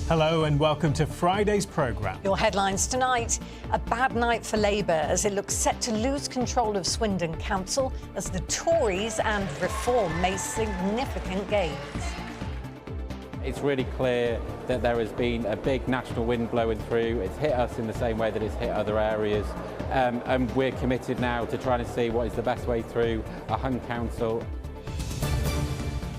Hello and welcome to Friday's programme. Your headlines tonight: a bad night for Labour as it looks set to lose control of Swindon Council as the Tories and Reform make significant gains. It's really clear that there has been a big national wind blowing through. It's hit us in the same way that it's hit other areas. And we're committed now to trying to see what is the best way through a hung council.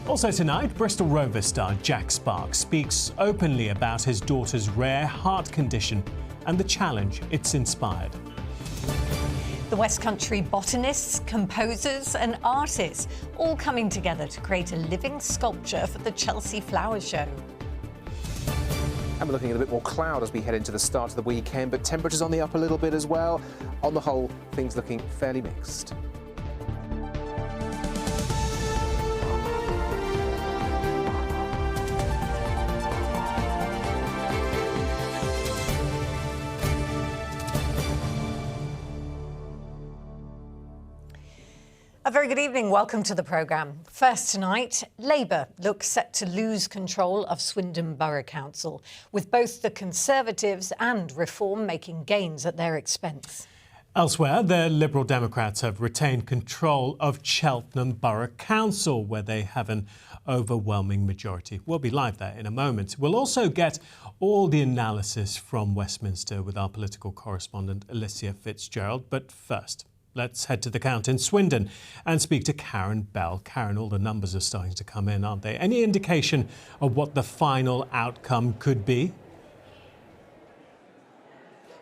Also tonight, Bristol Rovers star Jack Sparks speaks openly about his daughter's rare heart condition and the challenge it's inspired. The West Country botanists, composers and artists all coming together to create a living sculpture for the Chelsea Flower Show. And we're looking at a bit more cloud as we head into the start of the weekend, but temperatures on the up a little bit as well. On the whole, things looking fairly mixed. A very good evening. Welcome to the programme. First tonight, Labour looks set to lose control of Swindon Borough Council, with both the Conservatives and Reform making gains at their expense. Elsewhere, the Liberal Democrats have retained control of Cheltenham Borough Council, where they have an overwhelming majority. We'll be live there in a moment. We'll also get all the analysis from Westminster with our political correspondent Alicia Fitzgerald. But first, let's head to the count in Swindon and speak to Karen Bell. Karen, all the numbers are starting to come in, aren't they? Any indication of what the final outcome could be?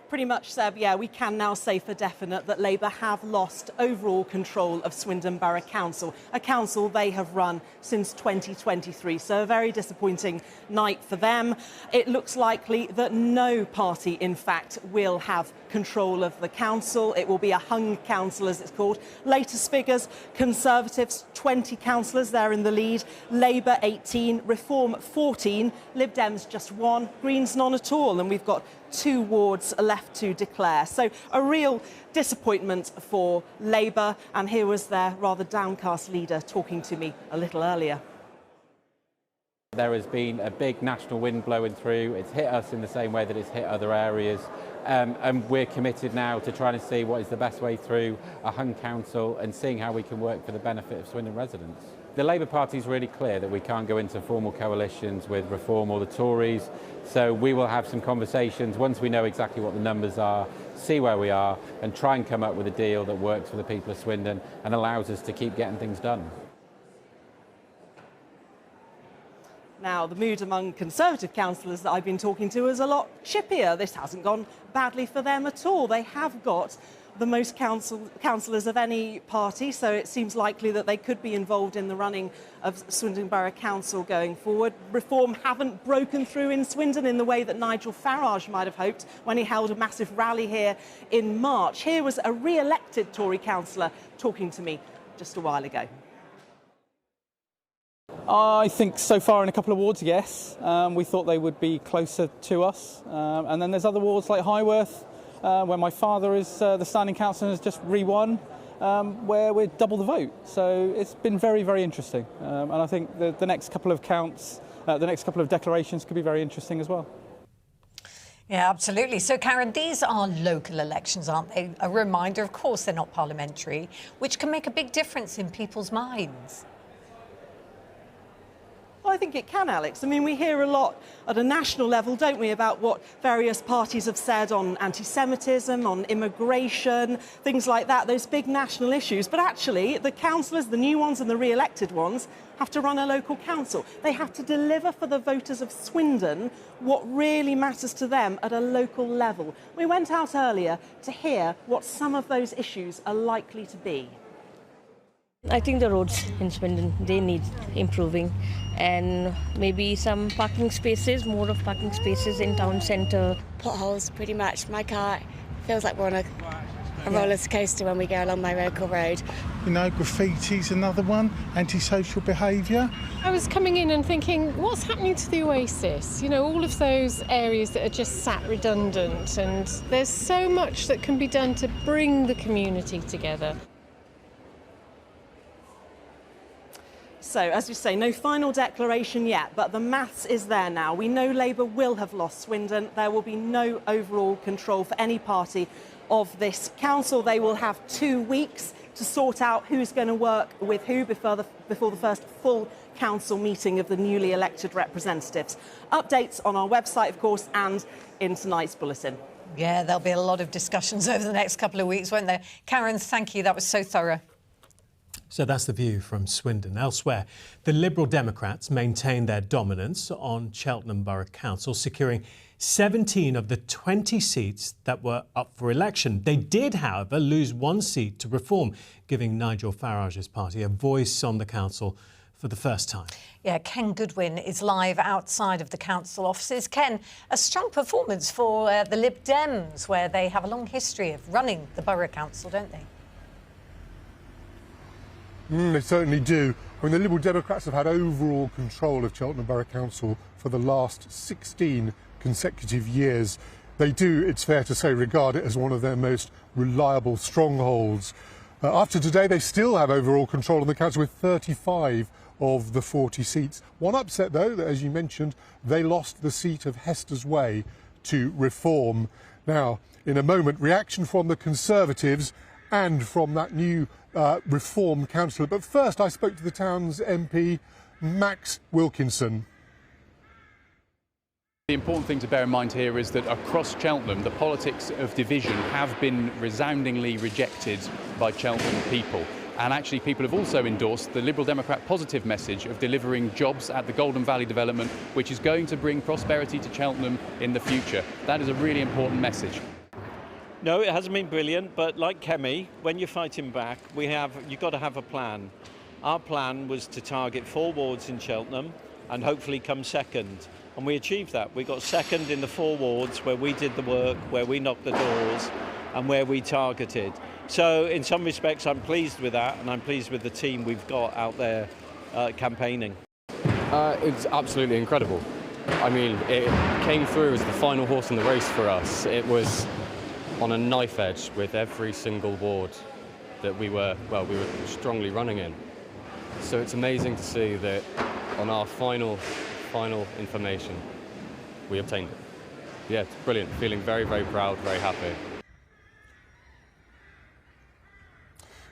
Pretty much, Seb, yeah, we can now say for definite that Labour have lost overall control of Swindon Borough Council, a council they have run since 2023. So a very disappointing night for them. It looks likely that no party, in fact, will have control of the council. It will be a hung council, as it's called. Latest figures: Conservatives 20 councillors, they're in the lead. Labour 18, Reform 14, Lib Dems just 1, Greens none at all, and we've got 2 wards left to declare. So a real disappointment for Labour, and here was their rather downcast leader talking to me a little earlier. There has been a big national wind blowing through. It's hit us in the same way that it's hit other areas. And we're committed now to trying to see what is the best way through a hung council and seeing how we can work for the benefit of Swindon residents. The Labour Party is really clear that we can't go into formal coalitions with Reform or the Tories, so we will have some conversations once we know exactly what the numbers are, see where we are, and try and come up with a deal that works for the people of Swindon and allows us to keep getting things done. Now, the mood among Conservative councillors that I've been talking to is a lot chippier. This hasn't gone badly for them at all. They have got the most councillors of any party, so it seems likely that they could be involved in the running of Swindon Borough Council going forward. Reform haven't broken through in Swindon in the way that Nigel Farage might have hoped when he held a massive rally here in March. Here was a re-elected Tory councillor talking to me just a while ago. I think so far in a couple of wards, yes. We thought they would be closer to us. And then there's other wards like Highworth, where my father is the standing councillor and has just re-won, where we're double the vote. So it's been very, very interesting. And I think the next couple of counts, the next couple of declarations could be very interesting as well. Yeah, absolutely. So, Karen, these are local elections, aren't they? A reminder, of course, they're not parliamentary, which can make a big difference in people's minds. Well, I think it can, Alex. I mean, we hear a lot at a national level, don't we, about what various parties have said on anti-Semitism, on immigration, things like that, those big national issues. But actually, the councillors, the new ones and the re-elected ones, have to run a local council. They have to deliver for the voters of Swindon what really matters to them at a local level. We went out earlier to hear what some of those issues are likely to be. I think the roads in Swindon, they need improving, and maybe some parking spaces, more of parking spaces in town centre. Potholes, pretty much. My car feels like we're on a roller coaster when we go along my local road. You know, graffiti's another one, antisocial behaviour. I was coming in and thinking, what's happening to the Oasis? You know, all of those areas that are just sat redundant, and there's so much that can be done to bring the community together. So, as we say, no final declaration yet, but the maths is there now. We know Labour will have lost Swindon. There will be no overall control for any party of this council. They will have 2 weeks to sort out who's going to work with who before the first full council meeting of the newly elected representatives. Updates on our website, of course, and in tonight's bulletin. Yeah, there'll be a lot of discussions over the next couple of weeks, won't there? Karen, thank you. That was so thorough. So that's the view from Swindon. Elsewhere, the Liberal Democrats maintain their dominance on Cheltenham Borough Council, securing 17 of the 20 seats that were up for election. They did, however, lose 1 seat to Reform, giving Nigel Farage's party a voice on the council for the first time. Yeah, Ken Goodwin is live outside of the council offices. Ken, a strong performance for the Lib Dems, where they have a long history of running the borough council, don't they? They certainly do. I mean, the Liberal Democrats have had overall control of Cheltenham Borough Council for the last 16 consecutive years. They do, it's fair to say, regard it as one of their most reliable strongholds. After today, they still have overall control on the council with 35 of the 40 seats. One upset, though, that, as you mentioned, they lost the seat of Hester's Way to Reform. Now, in a moment, reaction from the Conservatives and from that new Reform councillor. But first, I spoke to the town's MP, Max Wilkinson. The important thing to bear in mind here is that across Cheltenham, the politics of division have been resoundingly rejected by Cheltenham people. And actually, people have also endorsed the Liberal Democrat positive message of delivering jobs at the Golden Valley development, which is going to bring prosperity to Cheltenham in the future. That is a really important message. No, it hasn't been brilliant, but like Kemi, when you're fighting back, you've got to have a plan. Our plan was to target 4 wards in Cheltenham and hopefully come second. And we achieved that. We got second in the 4 wards where we did the work, where we knocked the doors and where we targeted. So in some respects, I'm pleased with that, and I'm pleased with the team we've got out there campaigning. It's absolutely incredible. I mean, it came through as the final horse in the race for us. It was on a knife edge with every single ward that we were strongly running in. So it's amazing to see that on our final information, we obtained it. Yeah, it's brilliant. Feeling very, very proud, very happy.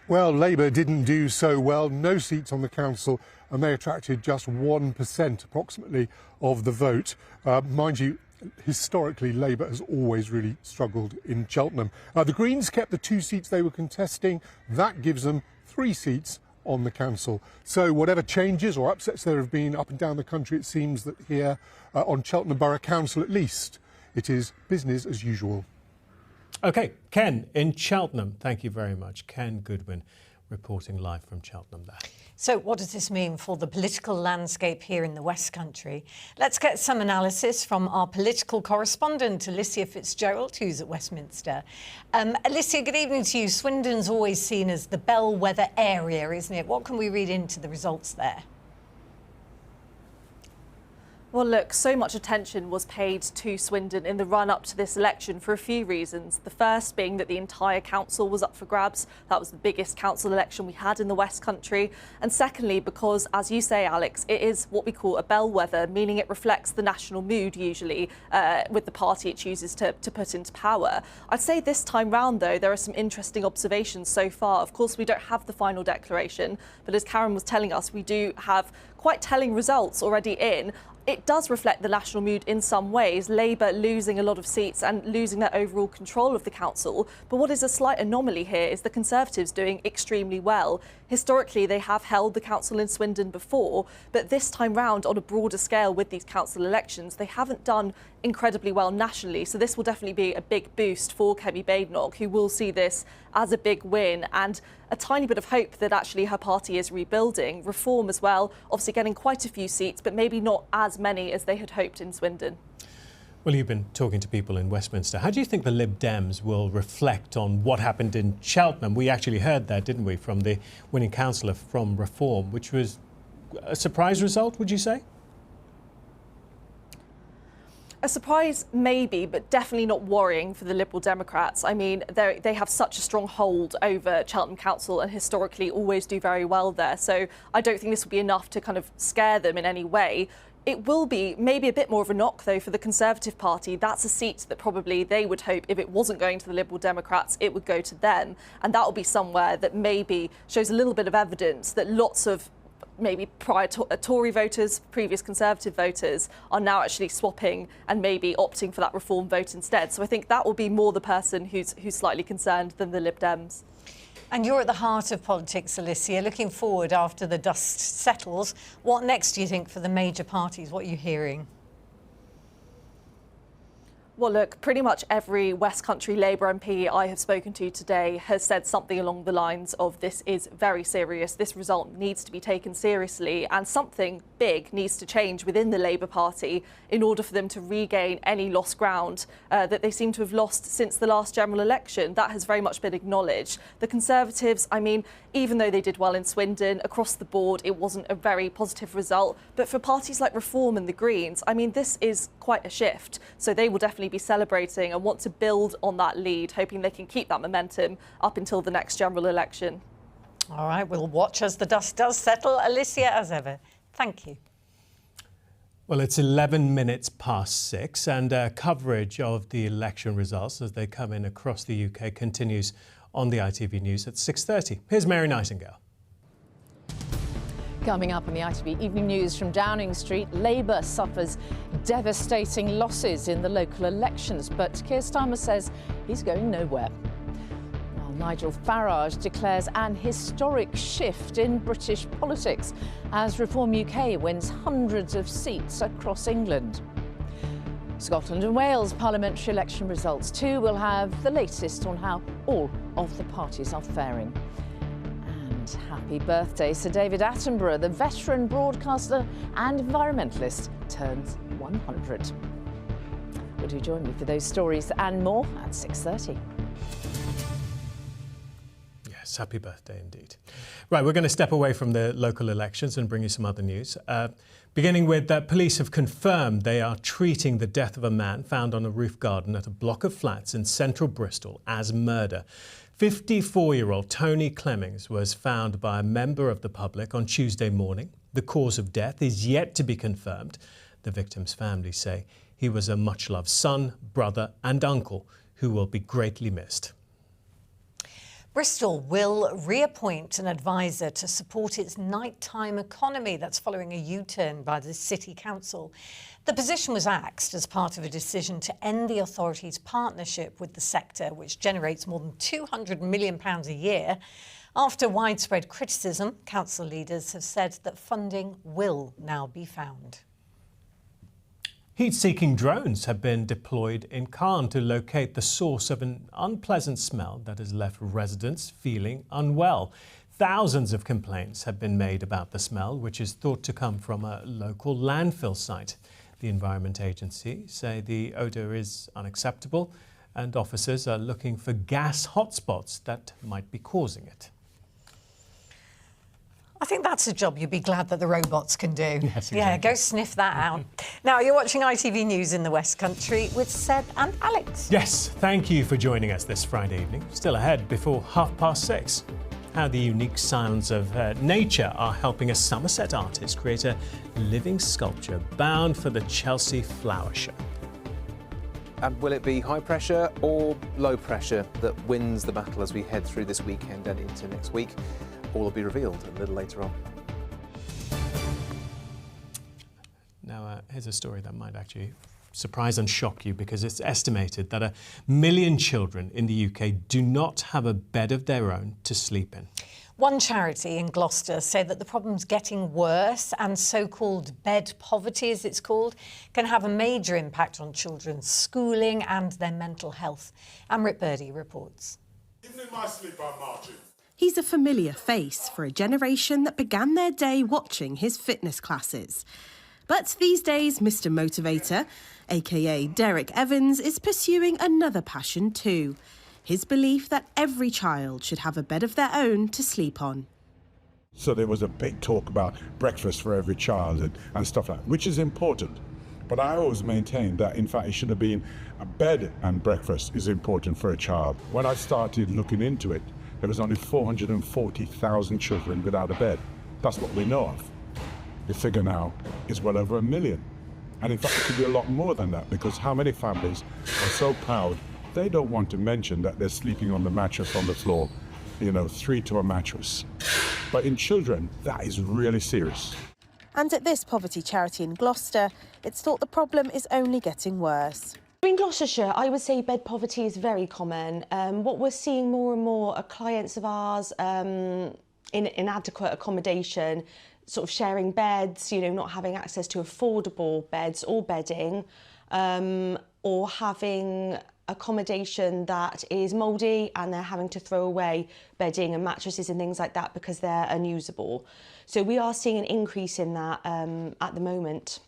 Well, Labour didn't do so well. No seats on the council, and they attracted just 1% approximately of the vote. Mind you, historically, Labour has always really struggled in Cheltenham. The Greens kept the 2 seats they were contesting. That gives them 3 seats on the council. So whatever changes or upsets there have been up and down the country, it seems that here on Cheltenham Borough Council at least, it is business as usual. OK, Ken in Cheltenham, thank you very much. Ken Goodwin reporting live from Cheltenham there. So what does this mean for the political landscape here in the West Country? Let's get some analysis from our political correspondent, Alicia Fitzgerald, who's at Westminster. Alicia, good evening to you. Swindon's always seen as the bellwether area, isn't it? What can we read into the results there? Well, look, so much attention was paid to Swindon in the run-up to this election for a few reasons. The first being that the entire council was up for grabs. That was the biggest council election we had in the West Country. And secondly, because, as you say, Alex, it is what we call a bellwether, meaning it reflects the national mood, usually, with the party it chooses to put into power. I'd say this time round, though, there are some interesting observations so far. Of course, we don't have the final declaration, but as Karen was telling us, we do have quite telling results already in. It does reflect the national mood in some ways, Labour losing a lot of seats and losing their overall control of the council. But what is a slight anomaly here is the Conservatives doing extremely well. Historically, they have held the council in Swindon before, but this time round, on a broader scale with these council elections, they haven't done incredibly well nationally. So this will definitely be a big boost for Kemi Badenoch, who will see this as a big win and a tiny bit of hope that actually her party is rebuilding. Reform as well, obviously getting quite a few seats, but maybe not as many as they had hoped in Swindon. Well, you've been talking to people in Westminster. How do you think the Lib Dems will reflect on what happened in Cheltenham? We actually heard that, didn't we, from the winning councillor from Reform, which was a surprise result, would you say? A surprise, maybe, but definitely not worrying for the Liberal Democrats. I mean, they have such a strong hold over Cheltenham Council and historically always do very well there. So I don't think this will be enough to kind of scare them in any way. It will be maybe a bit more of a knock, though, for the Conservative Party. That's a seat that probably they would hope, if it wasn't going to the Liberal Democrats, it would go to them. And that will be somewhere that maybe shows a little bit of evidence that lots of maybe prior Tory voters, previous Conservative voters, are now actually swapping and maybe opting for that Reform vote instead. So I think that will be more the person who's slightly concerned than the Lib Dems. And you're at the heart of politics, Alicia. Looking forward after the dust settles, what next do you think for the major parties? What are you hearing? Well, look, pretty much every West Country Labour MP I have spoken to today has said something along the lines of this is very serious, this result needs to be taken seriously, and something big needs to change within the Labour Party in order for them to regain any lost ground that they seem to have lost since the last general election. That has very much been acknowledged. The Conservatives, I mean, even though they did well in Swindon, across the board it wasn't a very positive result. But for parties like Reform and the Greens, I mean, this is quite a shift. So they will definitely be celebrating and want to build on that lead, hoping they can keep that momentum up until the next general election. All right, we'll watch as the dust does settle. Alicia, as ever, thank you. Well, it's 11 minutes past 6 and coverage of the election results as they come in across the UK continues on the ITV News at 6:30. Here's Mary Nightingale. Coming up in the ITV Evening News from Downing Street, Labour suffers devastating losses in the local elections, but Keir Starmer says he's going nowhere. While Nigel Farage declares an historic shift in British politics as Reform UK wins hundreds of seats across England. Scotland and Wales parliamentary election results too will have the latest on how all of the parties are faring. And happy birthday, Sir David Attenborough, the veteran broadcaster and environmentalist, turns 100. Would you join me for those stories and more at 6:30? Yes, happy birthday indeed. Right, we're going to step away from the local elections and bring you some other news. Beginning with police have confirmed they are treating the death of a man found on a roof garden at a block of flats in central Bristol as murder. 54-year-old Tony Clemmings was found by a member of the public on Tuesday morning. The cause of death is yet to be confirmed. The victim's family say he was a much-loved son, brother and uncle who will be greatly missed. Bristol will reappoint an advisor to support its nighttime economy. That's following a U-turn by the City Council. The position was axed as part of a decision to end the authority's partnership with the sector, which generates more than £200 million a year. After widespread criticism, council leaders have said that funding will now be found. Heat-seeking drones have been deployed in Caen to locate the source of an unpleasant smell that has left residents feeling unwell. Thousands of complaints have been made about the smell, which is thought to come from a local landfill site. The Environment Agency say the odour is unacceptable and officers are looking for gas hotspots that might be causing it. I think that's a job you'd be glad that the robots can do. Yes, exactly. Yeah, go sniff that out. Now, you're watching ITV News in the West Country with Seb and Alex. Yes, thank you for joining us this Friday evening. Still ahead before 6:30. How the unique sounds of nature are helping a Somerset artist create a living sculpture bound for the Chelsea Flower Show. And will it be high pressure or low pressure that wins the battle as we head through this weekend and into next week? All will be revealed a little later on. Now, here's a story that might actually surprise and shock you because it's estimated that 1 million children in the UK do not have a bed of their own to sleep in. One charity in Gloucester said that the problem's getting worse and so-called bed poverty, as it's called, can have a major impact on children's schooling and their mental health. Amrit Birdie reports. Even in my sleep, I'm marching. He's a familiar face for a generation that began their day watching his fitness classes. But these days, Mr. Motivator, aka Derek Evans, is pursuing another passion too. His belief that every child should have a bed of their own to sleep on. So there was a big talk about breakfast for every child and stuff like that, which is important. But I always maintained that, in fact, it should have been a bed and breakfast is important for a child. When I started looking into it, there was only 440,000 children without a bed. That's what we know of. The figure now is well over 1 million. And in fact, it could be a lot more than that, because how many families are so proud they don't want to mention that they're sleeping on the mattress on the floor, 3 to a mattress. But in children, that is really serious. And at this poverty charity in Gloucester, it's thought the problem is only getting worse. In Gloucestershire, I would say bed poverty is very common. What we're seeing more and more are clients of ours in inadequate accommodation, sort of sharing beds, not having access to affordable beds or bedding, or having accommodation that is mouldy and they're having to throw away bedding and mattresses and things like that because they're unusable. So we are seeing an increase in that at the moment.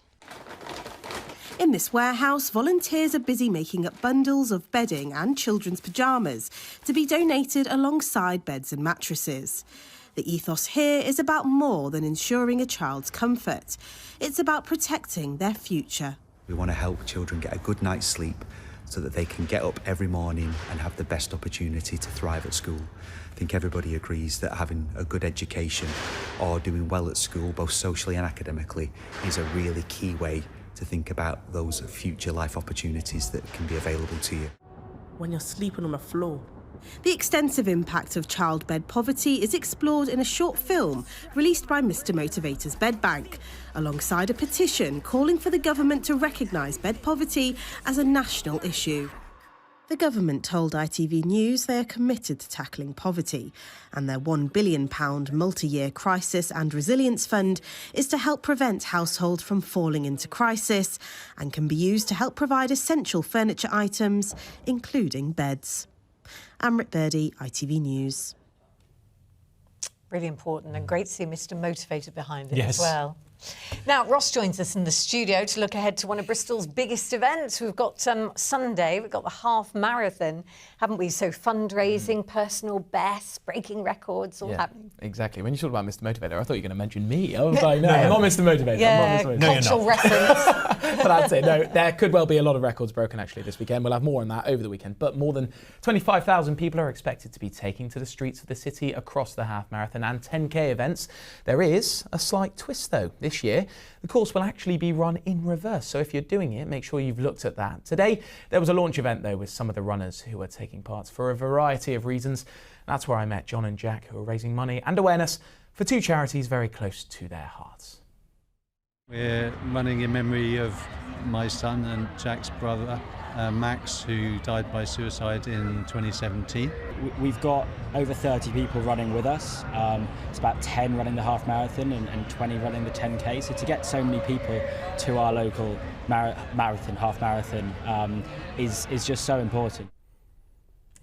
In this warehouse, volunteers are busy making up bundles of bedding and children's pyjamas to be donated alongside beds and mattresses. The ethos here is about more than ensuring a child's comfort. It's about protecting their future. We want to help children get a good night's sleep so that they can get up every morning and have the best opportunity to thrive at school. I think everybody agrees that having a good education or doing well at school, both socially and academically, is a really key way to think about those future life opportunities that can be available to you. When you're sleeping on the floor. The extensive impact of child bed poverty is explored in a short film released by Mr Motivator's Bed Bank, alongside a petition calling for the government to recognise bed poverty as a national issue. The government told ITV News they are committed to tackling poverty, and their £1 billion multi-year crisis and resilience fund is to help prevent households from falling into crisis and can be used to help provide essential furniture items, including beds. Amrit Birdie, ITV News. Really important and great to see Mr Motivator behind it Yes. as well. Now, Ross joins us in the studio to look ahead to one of Bristol's biggest events. We've got Sunday, we've got the half marathon, haven't we? So fundraising, personal bests, breaking records, all happening. Exactly. When you talked about Mr Motivator, I thought you were going to mention me. I was like, no, I'm not Mr Motivator. Yeah, I'm not Mr Motivator. cultural reference. But I'd say, no, there could well be a lot of records broken actually this weekend. We'll have more on that over the weekend. But more than 25,000 people are expected to be taking to the streets of the city across the half marathon and 10k events. There is a slight twist though. This year, the course will actually be run in reverse. So if you're doing it, make sure you've looked at that. Today, there was a launch event though with some of the runners who are taking part for a variety of reasons. That's where I met John and Jack, who are raising money and awareness for two charities very close to their hearts. We're running in memory of my son and Jack's brother, Max, who died by suicide in 2017. We've got over 30 people running with us. It's about 10 running the half marathon and 20 running the 10k. So to get so many people to our local half marathon is just so important.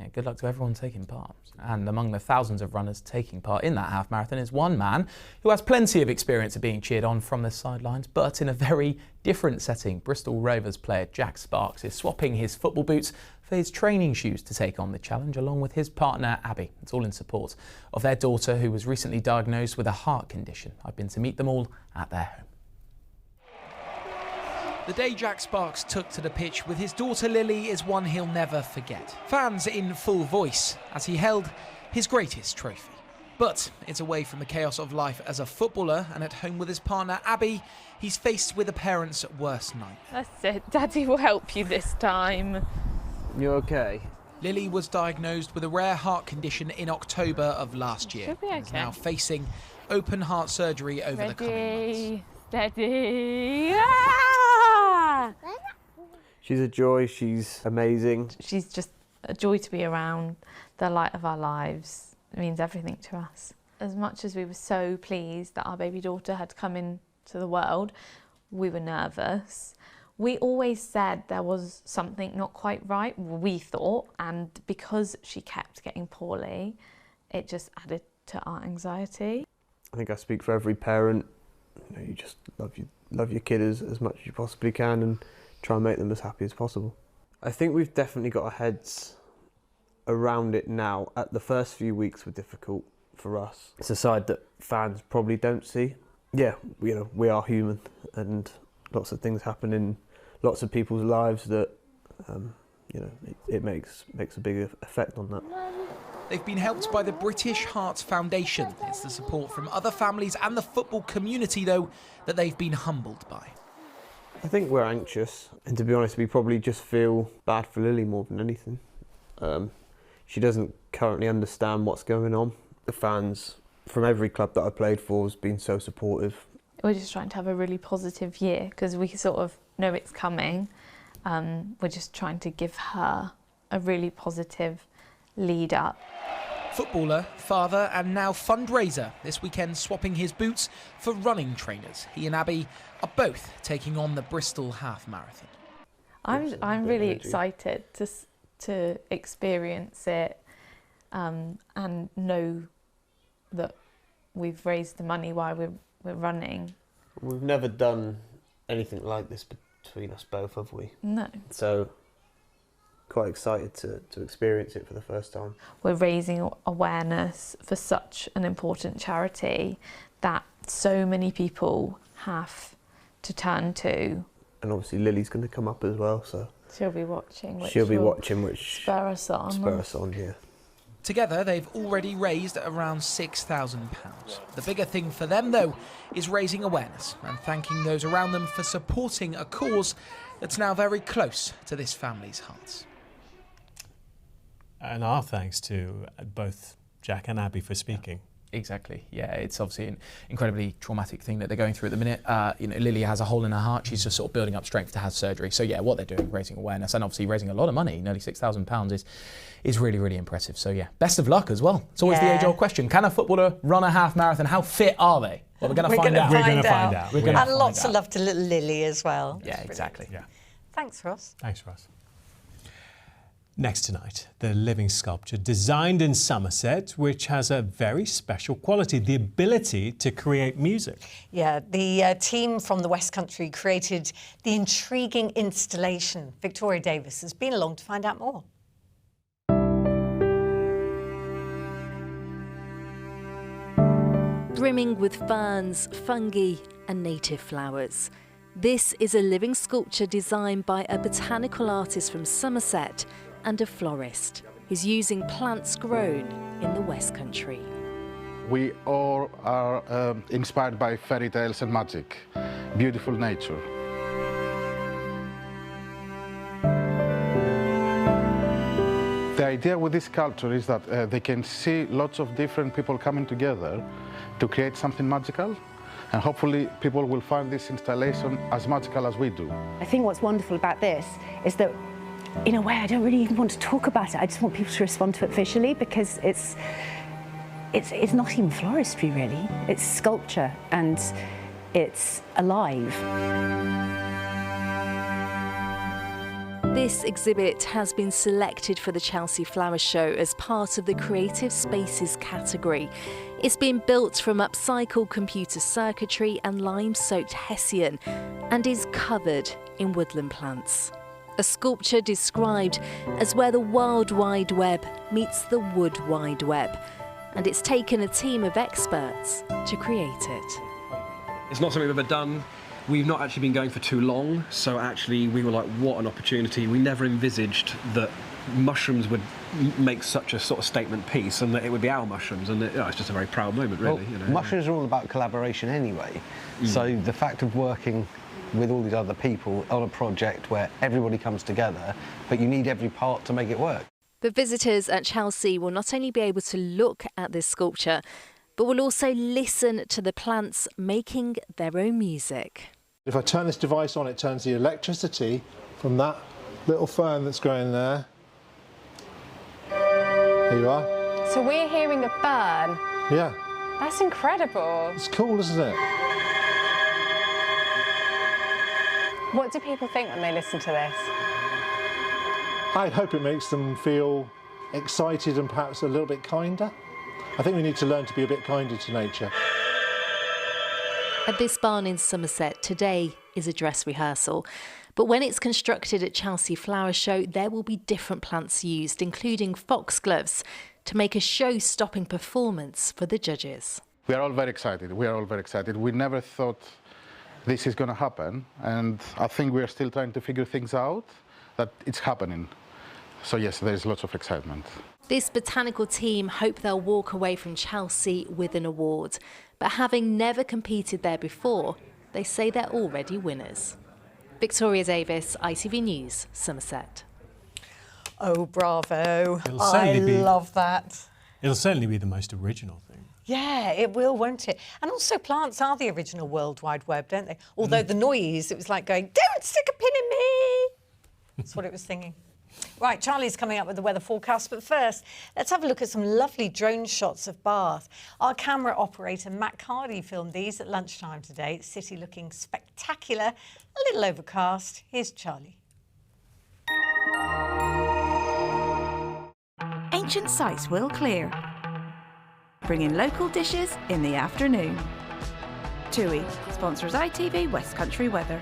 Yeah, good luck to everyone taking part. And among the thousands of runners taking part in that half marathon is one man who has plenty of experience of being cheered on from the sidelines, but in a very different setting. Bristol Rovers player Jack Sparks is swapping his football boots for his training shoes to take on the challenge, along with his partner Abby. It's all in support of their daughter, who was recently diagnosed with a heart condition. I've been to meet them all at their home. The day Jack Sparks took to the pitch with his daughter Lily is one he'll never forget. Fans in full voice as he held his greatest trophy. But it's away from the chaos of life as a footballer and at home with his partner Abby, he's faced with a parent's worst night. That's it. Daddy will help you this time. You okay? Lily was diagnosed with a rare heart condition in October of last year. She'll be okay. And is now facing open heart surgery over the coming months. Steady. She's a joy, she's amazing. She's just a joy to be around, the light of our lives. It means everything to us. As much as we were so pleased that our baby daughter had come into the world, we were nervous. We always said there was something not quite right, we thought, and because she kept getting poorly, it just added to our anxiety. I think I speak for every parent. You just love your kid as much as you possibly can and try and make them as happy as possible. I think we've definitely got our heads around it now. At the first few weeks were difficult for us. It's a side that fans probably don't see. Yeah, we are human, and lots of things happen in lots of people's lives that, it makes a big effect on that. They've been helped by the British Heart Foundation. It's the support from other families and the football community, though, that they've been humbled by. I think we're anxious, and to be honest, we probably just feel bad for Lily more than anything. She doesn't currently understand what's going on. The fans from every club that I played for has been so supportive. We're just trying to have a really positive year because we sort of know it's coming. We're just trying to give her a really positive lead up. Footballer, father and now fundraiser, this weekend swapping his boots for running trainers. He and Abby are both taking on the Bristol half marathon. I'm really excited to experience it and know that we've raised the money while we're running. We've never done anything like this between us both, have we? No. So quite excited to experience it for the first time. We're raising awareness for such an important charity that so many people have to turn to. And obviously Lily's going to come up as well, so she'll be watching, which spur us on. Yeah. Together, they've already raised around £6,000. The bigger thing for them, though, is raising awareness and thanking those around them for supporting a cause that's now very close to this family's hearts. And our thanks to both Jack and Abby for speaking. Exactly. Yeah, it's obviously an incredibly traumatic thing that they're going through at the minute. Lily has a hole in her heart. She's just sort of building up strength to have surgery. So yeah, what they're doing, raising awareness and obviously raising a lot of money, nearly £6,000 is really, really impressive. So yeah, best of luck as well. It's always the age-old question. Can a footballer run a half marathon? How fit are they? Well, we're going to find out. We're going to find out. And lots of love to little Lily as well. Yeah, exactly. Yeah. Thanks, Ross. Thanks, Ross. Next tonight, the living sculpture designed in Somerset, which has a very special quality, the ability to create music. Yeah, the team from the West Country created the intriguing installation. Victoria Davis has been along to find out more. Brimming with ferns, fungi and native flowers. This is a living sculpture designed by a botanical artist from Somerset and a florist who's using plants grown in the West Country. We all are inspired by fairy tales and magic, beautiful nature. The idea with this sculpture is that they can see lots of different people coming together to create something magical, and hopefully people will find this installation as magical as we do. I think what's wonderful about this is that in a way, I don't really even want to talk about it. I just want people to respond to it visually because it's not even floristry, really. It's sculpture and it's alive. This exhibit has been selected for the Chelsea Flower Show as part of the Creative Spaces category. It's been built from upcycled computer circuitry and lime-soaked hessian and is covered in woodland plants. A sculpture described as where the World Wide Web meets the Wood Wide Web. And it's taken a team of experts to create it. It's not something we've ever done. We've not actually been going for too long, so actually we were like, what an opportunity. We never envisaged that mushrooms would make such a sort of statement piece and that it would be our mushrooms, and it's just a very proud moment, really. Well, mushrooms are all about collaboration anyway, so the fact of working with all these other people on a project where everybody comes together, but you need every part to make it work. The visitors at Chelsea will not only be able to look at this sculpture, but will also listen to the plants making their own music. If I turn this device on, it turns the electricity from that little fern that's growing there. There you are. So we're hearing a fern? Yeah. That's incredible. It's cool, isn't it? What do people think when they listen to this? I hope it makes them feel excited and perhaps a little bit kinder. I think we need to learn to be a bit kinder to nature. At this barn in Somerset, today is a dress rehearsal. But when it's constructed at Chelsea Flower Show, there will be different plants used, including foxgloves, to make a show-stopping performance for the judges. We are all very excited. We never thought this is going to happen, and I think we are still trying to figure things out, that it's happening. So yes, there's lots of excitement. This botanical team hope they'll walk away from Chelsea with an award. But having never competed there before, they say they're already winners. Victoria Davis, ITV News, Somerset. Oh, bravo. I love that. It'll certainly be the most original thing. Yeah, it will, won't it? And also plants are the original World Wide Web, don't they? Although the noise, it was like going, don't stick a pin in me. That's what it was singing. Right, Charlie's coming up with the weather forecast, but first, let's have a look at some lovely drone shots of Bath. Our camera operator, Matt Cardy, filmed these at lunchtime today. The city looking spectacular, a little overcast. Here's Charlie. Ancient sites will clear. Bringing local dishes in the afternoon. TUI sponsors ITV West Country Weather.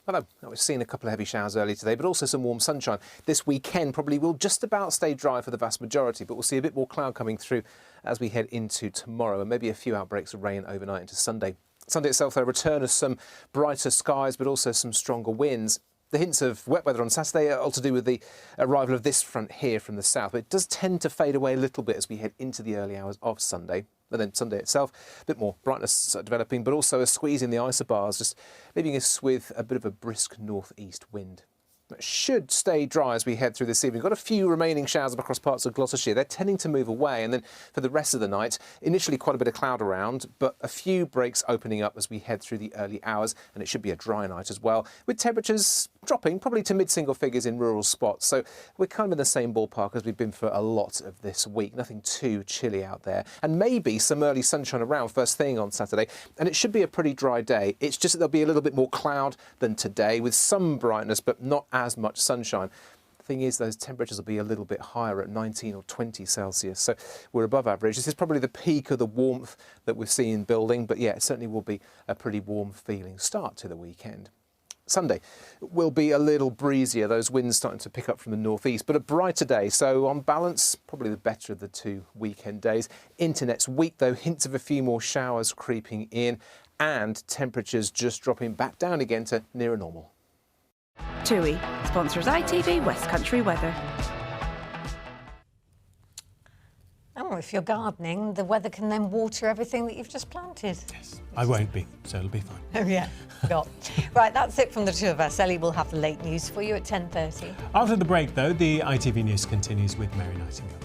Hello. We've seen a couple of heavy showers earlier today, but also some warm sunshine. This weekend probably will just about stay dry for the vast majority, but we'll see a bit more cloud coming through as we head into tomorrow, and maybe a few outbreaks of rain overnight into Sunday. Sunday itself, though, a return of some brighter skies, but also some stronger winds. The hints of wet weather on Saturday are all to do with the arrival of this front here from the south, but it does tend to fade away a little bit as we head into the early hours of Sunday. And then Sunday itself, a bit more brightness developing, but also a squeeze in the isobars, just leaving us with a bit of a brisk northeast wind. It should stay dry as we head through this evening. We've got a few remaining showers across parts of Gloucestershire. They're tending to move away, and then for the rest of the night, initially quite a bit of cloud around, but a few breaks opening up as we head through the early hours, and it should be a dry night as well, with temperatures dropping probably to mid-single figures in rural spots. So we're kind of in the same ballpark as we've been for a lot of this week. Nothing too chilly out there, and maybe some early sunshine around first thing on Saturday, and it should be a pretty dry day. It's just that there'll be a little bit more cloud than today, with some brightness, but not as much sunshine. The thing is, those temperatures will be a little bit higher at 19 or 20 Celsius, so we're above average. This is probably the peak of the warmth that we're seeing building, but yeah, it certainly will be a pretty warm feeling start to the weekend. Sunday will be a little breezier, those winds starting to pick up from the northeast, but a brighter day, so on balance, probably the better of the two weekend days. Into next week, though, hints of a few more showers creeping in and temperatures just dropping back down again to nearer normal. TUI sponsors ITV West Country Weather. Oh, if you're gardening, the weather can then water everything that you've just planted. Yes, I won't be, so it'll be fine. Oh, yeah, forgot. Right, that's it from the two of us. Ellie will have the late news for you at 10:30. After the break, though, the ITV News continues with Mary Nightingale.